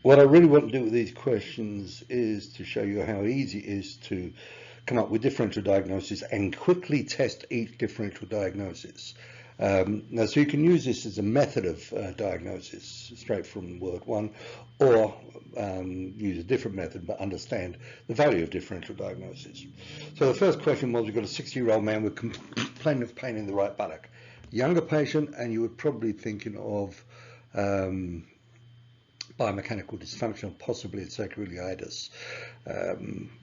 What I really want to do with these questions is to show you how easy it is to come up with differential diagnosis and quickly test each differential diagnosis. Now, so you can use this as a method of diagnosis straight from word one, or use a different method but understand the value of differential diagnosis. So the first question was, we've got a 60-year-old man with complaining of pain in the right buttock. Younger patient, and you were probably thinking of biomechanical dysfunction, possibly sacroiliitis.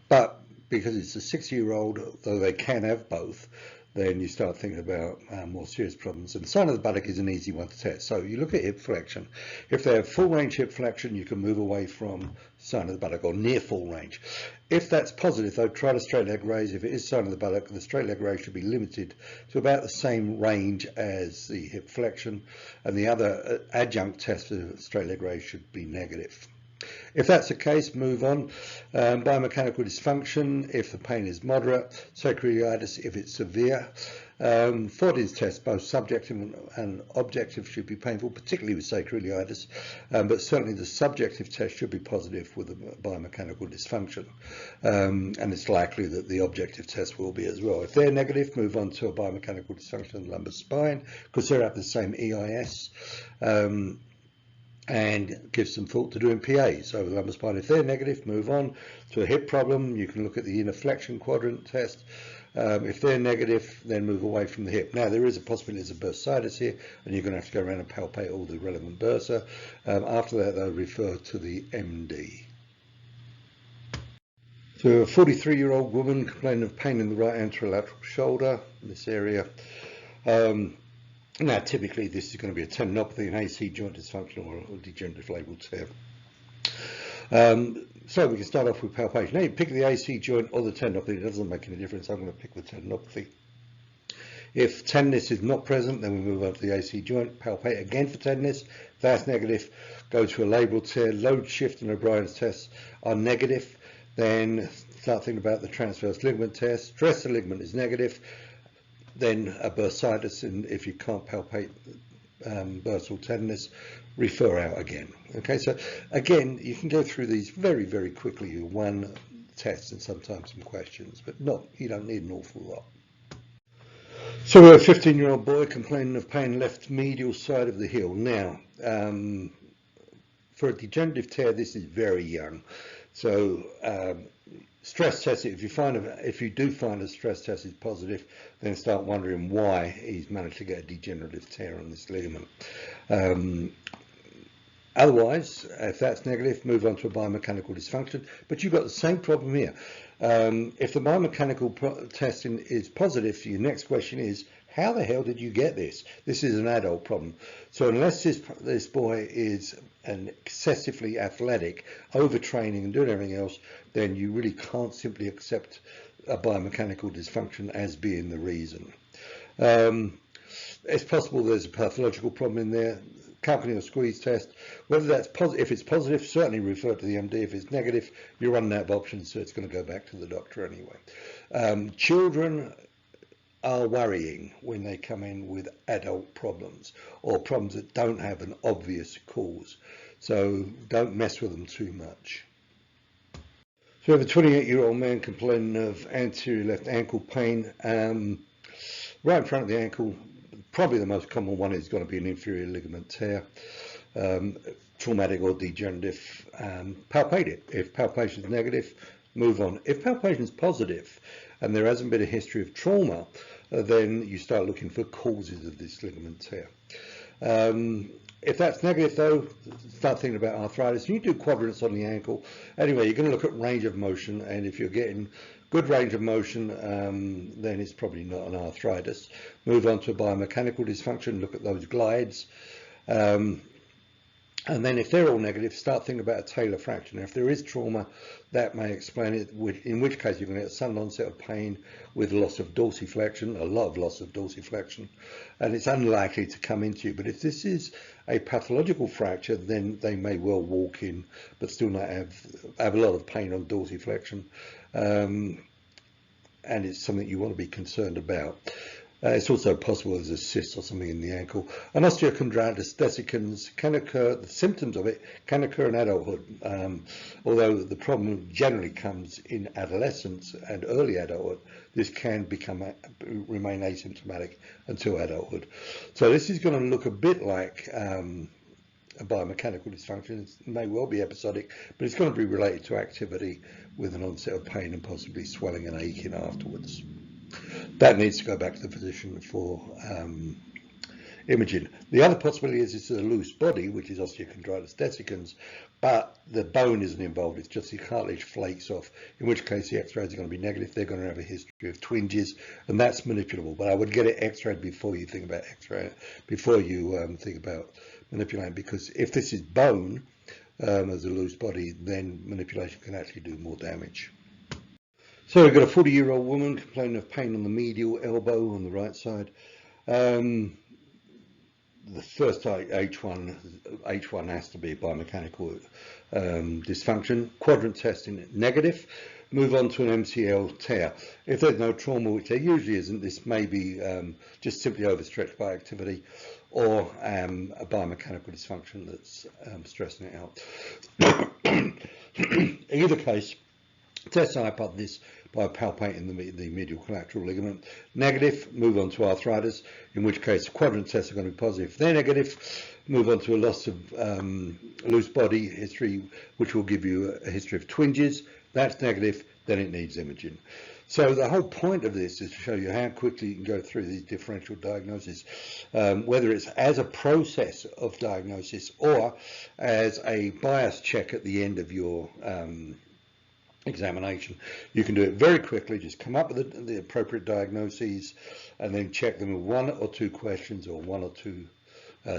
But because it's a 60-year-old, though they can have both, then you start thinking about more serious problems. And the sign of the buttock is an easy one to test. So you look at hip flexion. If they have full range hip flexion, you can move away from sign of the buttock, or near full range. If that's positive, though, try the straight leg raise. If it is sign of the buttock, the straight leg raise should be limited to about the same range as the hip flexion, and the other adjunct test for straight leg raise should be negative. If that's the case, move on. Biomechanical dysfunction, if the pain is moderate. Sacroiliitis, if it's severe. Fortin's test, both subjective and objective, should be painful, particularly with sacroiliitis, but certainly the subjective test should be positive with a biomechanical dysfunction, and it's likely that the objective test will be as well. If they're negative, move on to a biomechanical dysfunction of the lumbar spine, because they're at the same EIS. And give some thought to doing PAs over the lumbar spine. If they're negative, move on to a hip problem. You can look at the inner flexion quadrant test. If they're negative, then move away from the hip. Now, there is a possibility there's a bursitis here, and you're going to have to go around and palpate all the relevant bursa. After that, they'll refer to the MD. So a 43-year-old woman complaining of pain in the right anterolateral shoulder, in this area. Now, typically, this is going to be a tendinopathy, an AC joint dysfunction, or a degenerative labral tear. So we can start off with palpation. Now, you pick the AC joint or the tendinopathy. It doesn't make any difference. I'm going to pick the tendinopathy. If tenderness is not present, then we move on to the AC joint. Palpate again for tenderness. If that's negative, go to a labral tear. Load, shift, and O'Brien's tests are negative. Then start thinking about the transverse ligament test. Stress the ligament is negative. Then a bursitis, and if you can't palpate bursal tenderness, refer out again. Okay, so again, you can go through these very, very quickly with one test and sometimes some questions, but you don't need an awful lot. So we're a 15-year-old boy complaining of pain left medial side of the heel. Now, for a degenerative tear, this is very young. So stress test it. If you do find a stress test is positive, then start wondering why he's managed to get a degenerative tear on this ligament. Otherwise, if that's negative, move on to a biomechanical dysfunction. But you've got the same problem here. If the biomechanical testing is positive, your next question is, how the hell did you get this? This is an adult problem. So unless this boy is an excessively athletic, overtraining and doing everything else, then you really can't simply accept a biomechanical dysfunction as being the reason. It's possible there's a pathological problem in there. Calcaneal squeeze test, whether that's positive, if it's positive, certainly refer to the MD. If it's negative, you're running out of options, so it's going to go back to the doctor anyway. Children are worrying when they come in with adult problems or problems that don't have an obvious cause, so don't mess with them too much. So we have a 28-year-old man complaining of anterior left ankle pain, right in front of the ankle. Probably the most common one is going to be an inferior ligament tear, traumatic or degenerative. Palpate it. If palpation is negative, move on. If palpation is positive and there hasn't been a history of trauma, then you start looking for causes of this ligament tear. If that's negative, though, start thinking about arthritis. You do quadrants on the ankle. Anyway, you're going to look at range of motion, and if you're getting good range of motion, then it's probably not an arthritis. Move on to a biomechanical dysfunction, look at those glides. And then if they're all negative, start thinking about a talar fracture. Now, if there is trauma, that may explain it, in which case you're going to get sudden onset of pain with loss of dorsiflexion, a lot of loss of dorsiflexion, and it's unlikely to come into you. But if this is a pathological fracture, then they may well walk in, but still not have a lot of pain on dorsiflexion, and it's something you want to be concerned about. It's also possible there's a cyst or something in the ankle. And osteochondritis desiccans can occur, the symptoms of it can occur in adulthood, although the problem generally comes in adolescence and early adulthood. This can remain asymptomatic until adulthood. So this is going to look a bit like a biomechanical dysfunction. It may well be episodic, but it's going to be related to activity with an onset of pain and possibly swelling and aching afterwards. That needs to go back to the physician for imaging. The other possibility is it's a loose body, which is osteochondritis desiccans, but the bone isn't involved. It's just the cartilage flakes off, in which case the x-rays are going to be negative. They're going to have a history of twinges, and that's manipulable. But I would get it x-rayed before you think about x-ray, before you think about manipulating, because if this is bone as a loose body, then manipulation can actually do more damage. So we've got a 40-year-old woman complaining of pain on the medial elbow on the right side. The first H1 has to be a biomechanical dysfunction. Quadrant testing negative. Move on to an MCL tear. If there's no trauma, which there usually isn't, this may be just simply overstretched by activity, or a biomechanical dysfunction that's stressing it out. In either case, test the hypothesis by palpating the medial collateral ligament. Negative, move on to arthritis, in which case quadrant tests are going to be positive. If they're negative, move on to a loss of loose body history, which will give you a history of twinges. That's negative, then it needs imaging. So the whole point of this is to show you how quickly you can go through these differential diagnoses, whether it's as a process of diagnosis or as a bias check at the end of your examination. You can do it very quickly. Just come up with the appropriate diagnoses and then check them with 1 or 2 questions or 1 or 2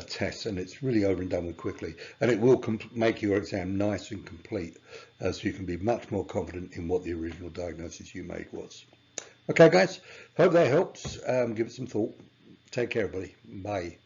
tests, and it's really over and done with quickly, and it will make your exam nice and complete, so you can be much more confident in what the original diagnosis you made was. Okay guys, hope that helps. Give it some thought. Take care everybody. Bye.